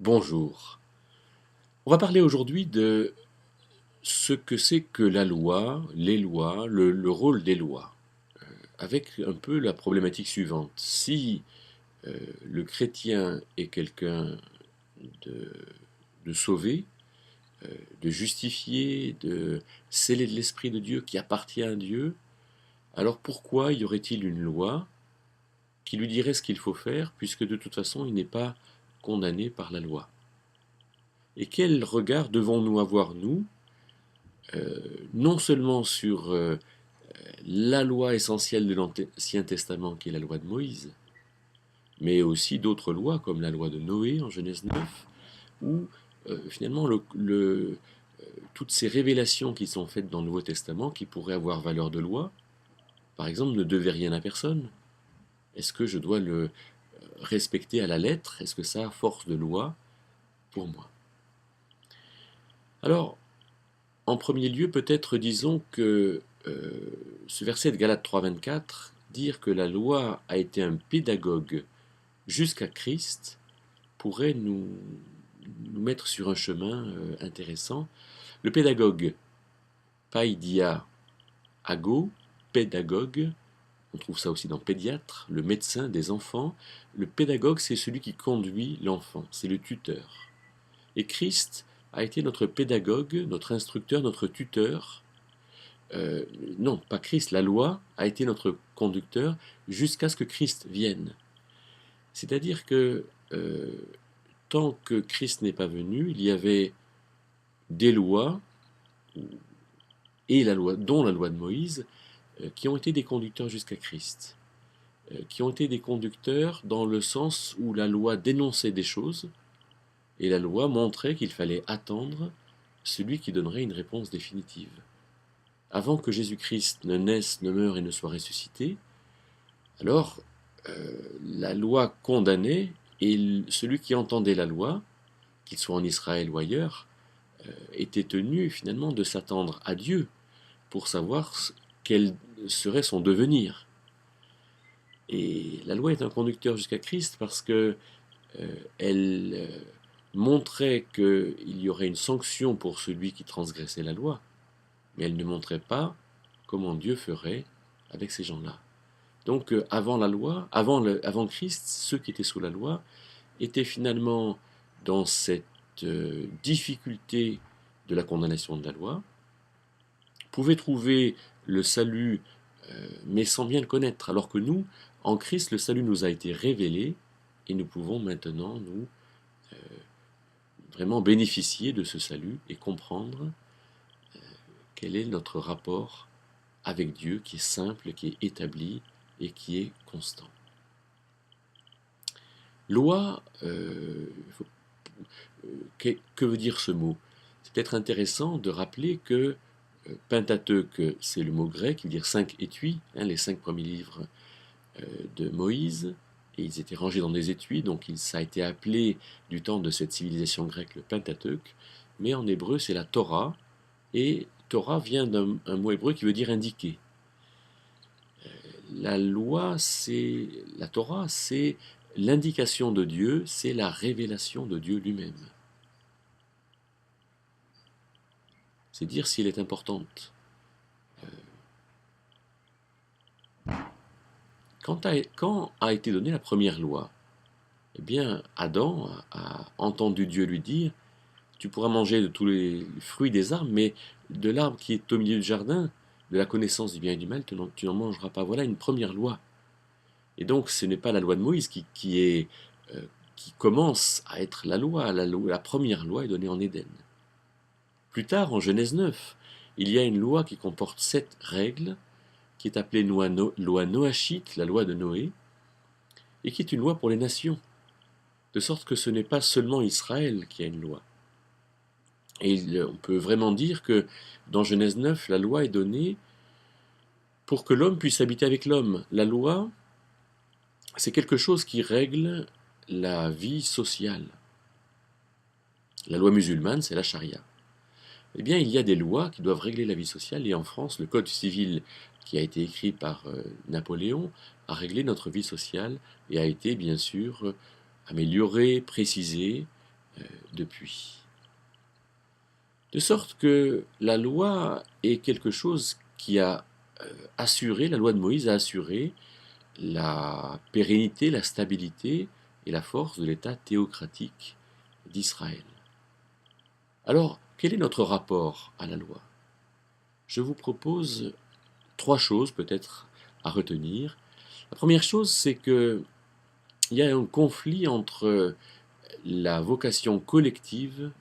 Bonjour. On va parler aujourd'hui de ce que c'est que la loi, les lois, le rôle des lois, avec un peu la problématique suivante. Si le chrétien est quelqu'un de, de sauvé, de justifié, de scellé de l'Esprit de Dieu, qui appartient à Dieu, alors pourquoi y aurait-il une loi qui lui dirait ce qu'il faut faire, puisque de toute façon il n'est pas condamné par la loi? Et quel regard devons-nous avoir, nous, non seulement sur la loi essentielle de l'Ancien Testament, qui est la loi de Moïse, mais aussi d'autres lois, comme la loi de Noé en Genèse 9, où finalement toutes ces révélations qui sont faites dans le Nouveau Testament, qui pourraient avoir valeur de loi, par exemple, ne devaient rien à personne. Est-ce que je dois le respecter à la lettre? Est-ce que ça a force de loi pour moi? Alors, en premier lieu, peut-être disons que ce verset de Galates 3,24, dire que la loi a été un pédagogue jusqu'à Christ, pourrait nous mettre sur un chemin intéressant. Le pédagogue, paidia ago, pédagogue, on trouve ça aussi dans pédiatre, le médecin des enfants. Le pédagogue, c'est celui qui conduit l'enfant, c'est le tuteur. Et Christ a été notre pédagogue, notre instructeur, notre tuteur. Non, pas Christ, la loi a été notre conducteur jusqu'à ce que Christ vienne. C'est-à-dire que tant que Christ n'est pas venu, il y avait des lois, et la loi, dont la loi de Moïse, qui ont été des conducteurs jusqu'à Christ, qui ont été des conducteurs dans le sens où la loi dénonçait des choses, et la loi montrait qu'il fallait attendre celui qui donnerait une réponse définitive. Avant que Jésus-Christ ne naisse, ne meure et ne soit ressuscité, alors la loi condamnait, et celui qui entendait la loi, qu'il soit en Israël ou ailleurs, était tenu finalement de s'attendre à Dieu pour savoir quel serait son devenir. Et la loi est un conducteur jusqu'à Christ parce que elle montrait qu'il y aurait une sanction pour celui qui transgressait la loi, mais elle ne montrait pas comment Dieu ferait avec ces gens-là. Donc avant la loi, avant Christ, ceux qui étaient sous la loi étaient finalement dans cette difficulté de la condamnation de la loi, pouvaient trouver le salut, mais sans bien le connaître, alors que nous, en Christ, le salut nous a été révélé, et nous pouvons maintenant, nous, vraiment bénéficier de ce salut et comprendre quel est notre rapport avec Dieu, qui est simple, qui est établi et qui est constant. Loi, que veut dire ce mot? C'est peut-être intéressant de rappeler que Pentateuque, c'est le mot grec qui veut dire 5 étuis, les 5 premiers livres de Moïse, et ils étaient rangés dans des étuis, donc ça a été appelé du temps de cette civilisation grecque le Pentateuque, mais en hébreu c'est la Torah, et Torah vient d'un mot hébreu qui veut dire indiquer. La loi, la Torah, c'est l'indication de Dieu, c'est la révélation de Dieu lui-même. C'est dire si elle est importante. Quand a été donnée la première loi? Eh bien, Adam a entendu Dieu lui dire, tu pourras manger de tous les fruits des arbres, mais de l'arbre qui est au milieu du jardin, de la connaissance du bien et du mal, tu n'en mangeras pas. Voilà une première loi. Et donc, ce n'est pas la loi de Moïse qui commence à être la loi. La première loi est donnée en Éden. Plus tard, en Genèse 9, il y a une loi qui comporte 7 règles, qui est appelée loi noachite, la loi de Noé, et qui est une loi pour les nations. De sorte que ce n'est pas seulement Israël qui a une loi. Et on peut vraiment dire que dans Genèse 9, la loi est donnée pour que l'homme puisse habiter avec l'homme. La loi, c'est quelque chose qui règle la vie sociale. La loi musulmane, c'est la charia. Eh bien, il y a des lois qui doivent régler la vie sociale, et en France, le Code civil qui a été écrit par Napoléon a réglé notre vie sociale et a été, bien sûr, amélioré, précisé, depuis. De sorte que la loi est quelque chose qui a assuré, la loi de Moïse a assuré la pérennité, la stabilité et la force de l'État théocratique d'Israël. Alors, quel est notre rapport à la loi? Je vous propose 3 choses peut-être à retenir. La première chose, c'est qu'il y a un conflit entre la vocation collective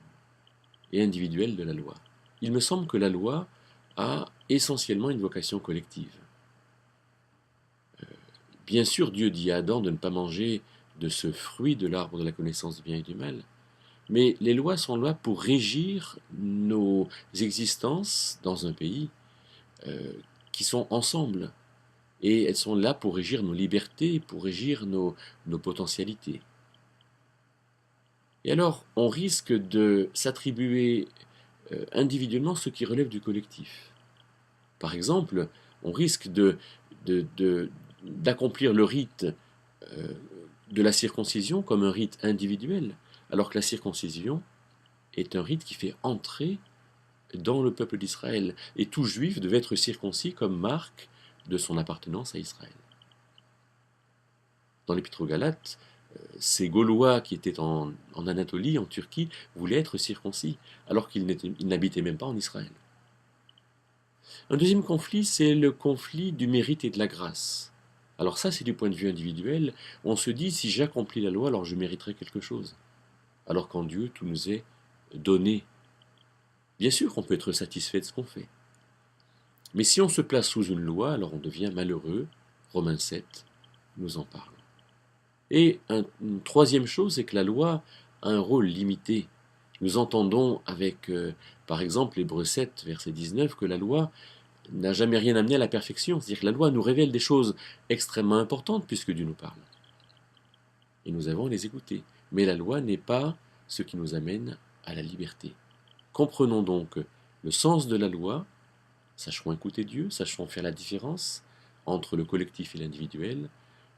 et individuelle de la loi. Il me semble que la loi a essentiellement une vocation collective. Bien sûr, Dieu dit à Adam de ne pas manger de ce fruit de l'arbre de la connaissance du bien et du mal, mais les lois sont là pour régir nos existences dans un pays qui sont ensemble. Et elles sont là pour régir nos libertés, pour régir nos potentialités. Et alors, on risque de s'attribuer individuellement ce qui relève du collectif. Par exemple, on risque d'accomplir le rite de la circoncision comme un rite individuel, alors que la circoncision est un rite qui fait entrer dans le peuple d'Israël. Et tout juif devait être circoncis comme marque de son appartenance à Israël. Dans l'Épître aux Galates, ces Gaulois qui étaient en Anatolie, en Turquie, voulaient être circoncis, alors qu'ils n'habitaient même pas en Israël. Un deuxième conflit, c'est le conflit du mérite et de la grâce. Alors ça, c'est du point de vue individuel. On se dit, si j'accomplis la loi, alors je mériterai quelque chose. Alors qu'en Dieu, tout nous est donné. Bien sûr qu'on peut être satisfait de ce qu'on fait. Mais si on se place sous une loi, alors on devient malheureux. Romains 7 nous en parle. Et une troisième chose, c'est que la loi a un rôle limité. Nous entendons avec, par exemple, Hébreux 7, verset 19, que la loi n'a jamais rien amené à la perfection. C'est-à-dire que la loi nous révèle des choses extrêmement importantes puisque Dieu nous parle. Et nous avons à les écouter. Mais la loi n'est pas ce qui nous amène à la liberté. Comprenons donc le sens de la loi, sachons écouter Dieu, sachons faire la différence entre le collectif et l'individuel,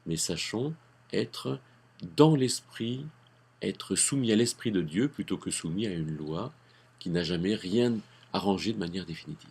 mais sachons être dans l'esprit, être soumis à l'esprit de Dieu plutôt que soumis à une loi qui n'a jamais rien arrangé de manière définitive.